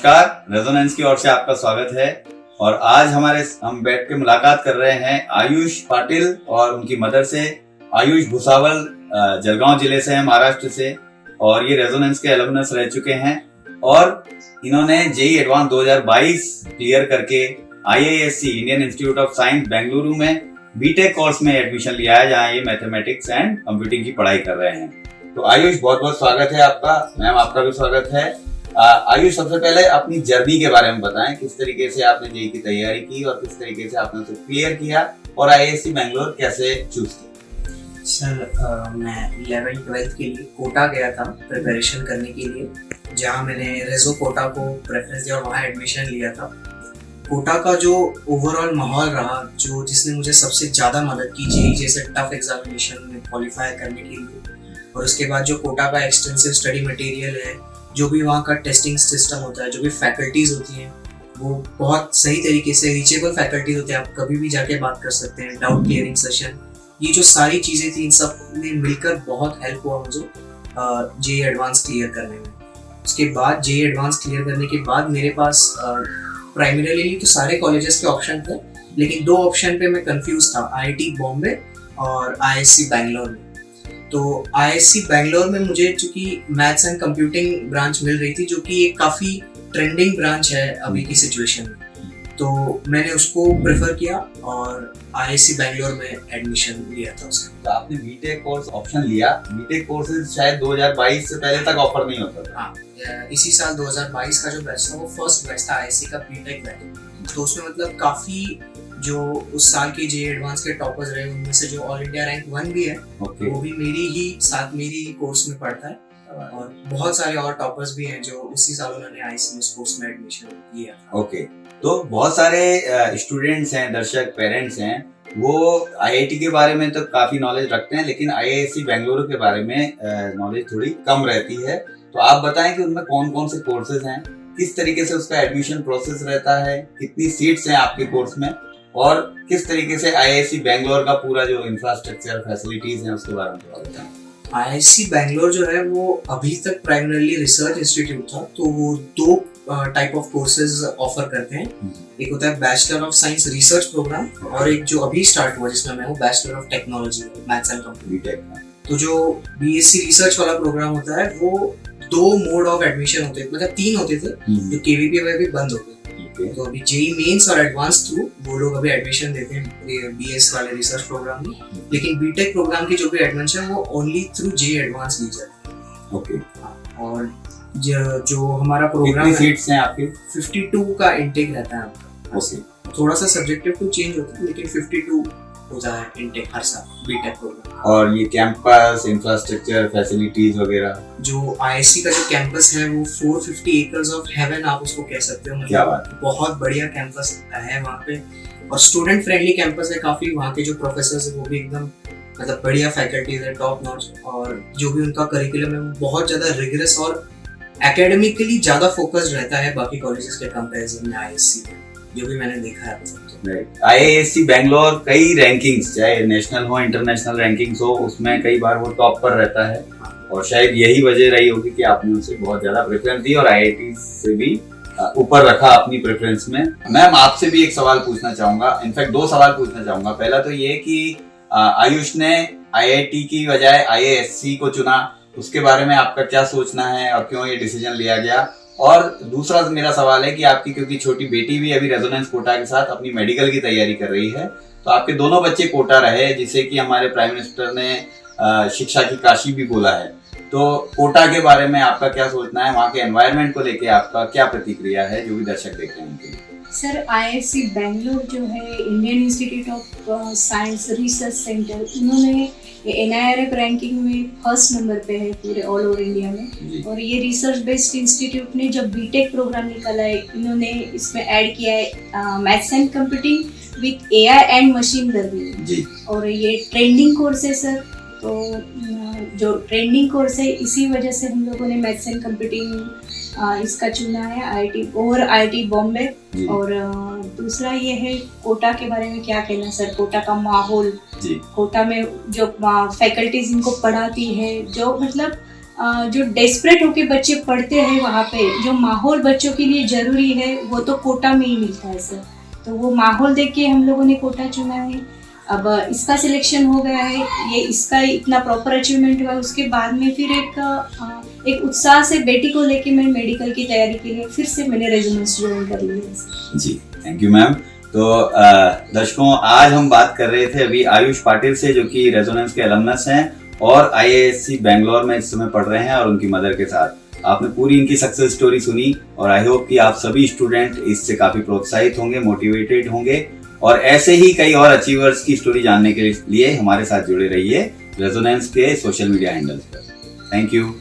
नमस्कार, रेजोनेंस की ओर से आपका स्वागत है। और आज हम बैठ के मुलाकात कर रहे हैं आयुष पाटिल और उनकी मदर से। आयुष भुसावल जलगांव जिले से हैं, महाराष्ट्र से, और ये रेजोनेंस के एलुमनस रह चुके हैं। और इन्होंने जेईई एडवांस 2022 क्लियर करके IISc Indian institute of science Bengaluru में बीटेक कोर्स में एडमिशन लिया है, जहां ये मैथमेटिक्स एंड कंप्यूटिंग की पढ़ाई कर रहे हैं। तो आयुष, बहुत बहुत स्वागत है आपका। मैम, आपका भी स्वागत है। आयुष, सबसे पहले अपनी जर्नी के बारे में बताएं, किस तरीके से आपने जेईई की तैयारी की और किस तरीके से आपने उसे क्लियर किया और IISc बेंगलोर कैसे चूज किया? सर, मैं 11th-12th के लिए कोटा गया था प्रिपरेशन करने के लिए, जहाँ मैंने रेजो कोटा को प्रेफरेंस दिया और वहाँ एडमिशन लिया था। कोटा का जो ओवरऑल माहौल रहा, जिसने मुझे सबसे ज़्यादा मदद की जेईई जैसे टफ एग्जामिनेशन में क्वालिफाई करने के लिए, और उसके बाद जो कोटा का एक्सटेंसिव स्टडी मटेरियल है, जो भी वहाँ का टेस्टिंग सिस्टम होता है, जो भी फैकल्टीज होती हैं, वो बहुत सही तरीके से रीचेबल फैकल्टीज होते हैं। आप कभी भी जाके बात कर सकते हैं, डाउट क्लियरिंग सेशन, ये जो सारी चीज़ें थी, इन सब ने मिलकर बहुत हेल्प हुआ मुझे जेईई एडवांस क्लियर करने में। उसके बाद जेईई एडवांस क्लियर करने के बाद मेरे पास प्राइमरीली तो सारे कॉलेजेस के ऑप्शन थे, लेकिन दो ऑप्शन पे मैं कंफ्यूज था, IIT बॉम्बे और IISc बैंगलोर में। तो IISc बैंगलोर में मुझे चूंकि मैथ्स एंड कंप्यूटिंग ब्रांच मिल रही थी, जो कि एक काफ़ी ट्रेंडिंग ब्रांच है अभी की सिचुएशन में, तो मैंने उसको प्रेफर किया और IISc बैंगलोर में एडमिशन लिया था उसका। तो आपने बीटेक कोर्स ऑप्शन लिया। बीटेक कोर्सेज शायद 2022 से पहले तक ऑफर नहीं होता था। हाँ, इसी साल 2022 का जो बैच था वो फर्स्ट बैच था IISc का बीटेक बैच। तो उसमें मतलब काफ़ी जो उस साल के जेईई एडवांस के टॉपर्स रहे, उनमें से जो ऑल इंडिया रैंक 1 भी है, वो भी मेरी ही कोर्स में पढ़ता है, और बहुत सारे और टॉपर्स भी हैं जो उसी साल उन्होंने IISc में कोर्स में एडमिशन लिया था। ओके, तो बहुत सारे स्टूडेंट्स हैं, दर्शक, पेरेंट्स हैं, वो IIT के बारे में तो काफी नॉलेज रखते हैं, लेकिन IISc बेंगलुरु के बारे में नॉलेज थोड़ी कम रहती है। तो आप बताएं कि उनमें कौन कौन से कोर्सेज हैं, किस तरीके से उसका एडमिशन प्रोसेस रहता है, कितनी सीट्स हैं आपके कोर्स में, और किस तरीके से IISc बेंगलोर का पूरा जो इंफ्रास्ट्रक्चर फैसिलिटीज हैं उसके बारे में थोड़ा बताएं। IISc बेंगलोर जो है वो अभी तक प्राइमरीली रिसर्च इंस्टीट्यूट था, तो वो दो टाइप ऑफ कोर्सेज ऑफर करते हैं। एक होता है bachelor of science research program, और एक जो अभी स्टार्ट हुआ जिसमें मैं हूँ, bachelor of technology maths and computing. तो जो BSc रिसर्च वाला प्रोग्राम होता है, वो दो मोड ऑफ एडमिशन होते हैं, मतलब 3 होते थे, जो KVP में भी बंद हो गए। तो अभी जेईई मेंस और एडवांस थ्रू वो लोग अभी एडमिशन देते हैं BS वाले रिसर्च प्रोग्राम में, लेकिन बीटेक प्रोग्राम की जो भी एडमिशन है वो ओनली थ्रू जेईई एडवांस ली जाती है। ओके, और जो हमारा प्रोग्राम कितनी सीट्स हैं आपकी? 52 का इंटेक रहता है आपका। ओके, थोड़ा सा सब्जेक्टिव टू चेंज होता है, लेकिन 52 होता है इंटेक हर साल बीटेक प्रोग्राम। और ये कैंपस, इंफ्रास्ट्रक्चर, फैसिलिटीज वगैरह? जो IISc का जो कैंपस है वो 450 एकर्स ऑफ हेवन आप उसको कह सकते हो। क्या बात है, बहुत बढ़िया कैंपस है वहाँ पे, और स्टूडेंट फ्रेंडली कैंपस है काफी। वहाँ के जो प्रोफेसर्स है वो भी एकदम मतलब बढ़िया फैकल्टीज है, टॉप नॉच, और जो भी उनका करिकुलम है वो बहुत ज्यादा रिगरस और एकेडमिकली ज्यादा फोकस्ड रहता है बाकी कॉलेजेस के कंपैरिजन में IISc, जो भी मैंने देखा है। IISc बेंगलोर कई रैंकिंग्स, चाहे नेशनल हो, इंटरनेशनल रैंकिंग्स हो, उसमें कई बार वो टॉप पर रहता है, और शायद यही वजह रही होगी कि आपने उसे बहुत ज्यादा प्रेफरेंस दी और IIT से भी ऊपर रखा अपनी प्रेफरेंस में। मैम, आपसे भी एक सवाल पूछना चाहूंगा, इनफैक्ट 2 सवाल पूछना चाहूंगा। पहला तो ये कि आयुष ने IIT की बजाय IISc को चुना, उसके बारे में आपका क्या सोचना है और क्यों ये डिसीजन लिया गया? और दूसरा मेरा सवाल है कि आपकी, क्योंकि छोटी बेटी भी अभी रेजोनेंस कोटा के साथ अपनी मेडिकल की तैयारी कर रही है, तो आपके दोनों बच्चे कोटा रहे, जिसे कि हमारे प्राइम मिनिस्टर ने शिक्षा की काशी भी बोला है। तो कोटा के बारे में आपका क्या सोचना है, वहाँ के एनवायरनमेंट को लेके आपका क्या प्रतिक्रिया है, जो भी दर्शक देखते हैं उनके लिए? सर, IISc बेंगलोर जो है Indian institute of science research centre, इन्होंने NIRF रैंकिंग में फर्स्ट नंबर पे है पूरे ऑल ओवर इंडिया में। और ये रिसर्च बेस्ड इंस्टीट्यूट ने जब बीटेक प्रोग्राम निकाला है, इन्होंने इसमें ऐड किया है maths and computing with AI and machine learning, और ये ट्रेंडिंग कोर्स है सर। तो जो ट्रेंडिंग कोर्स है, इसी वजह से हम लोगों ने मैथ्स एंड कंप्यूटिंग इसका चुना है, IIT बॉम्बे। और दूसरा ये है कोटा के बारे में क्या कहना सर, कोटा का माहौल, कोटा में जो फैकल्टीज इनको पढ़ाती है, जो मतलब जो डेस्परेट होके बच्चे पढ़ते हैं वहाँ पे जो माहौल बच्चों के लिए ज़रूरी है वो तो कोटा में ही मिलता है सर। तो वो माहौल देख के हम लोगों ने कोटा चुना है। अब इसका सिलेक्शन हो गया है, ये इसका इतना प्रॉपर अचीवमेंट हुआ, उसके बाद में फिर एक उत्साह से बेटी को लेके मैं मेडिकल की तैयारी के लिए फिर से मैंने रेजोनेंस ज्वाइन कर लिया। जी थैंक यू मैम। तो दर्शकों, आज हम बात कर रहे थे अभी आयुष पाटिल से, जो कि रेजोनेंस के अलमनस हैं और IISc बैंगलोर में इस समय पढ़ रहे हैं, और उनकी मदर के साथ आपने पूरी इनकी सक्सेस स्टोरी सुनी। और आई होप कि आप सभी स्टूडेंट इससे काफी प्रोत्साहित होंगे, मोटिवेटेड होंगे, और ऐसे ही कई और अचीवर्स की स्टोरी जानने के लिए हमारे साथ जुड़े रहिए रेजोनेंस के सोशल मीडिया हैंडल्स पर। Thank you.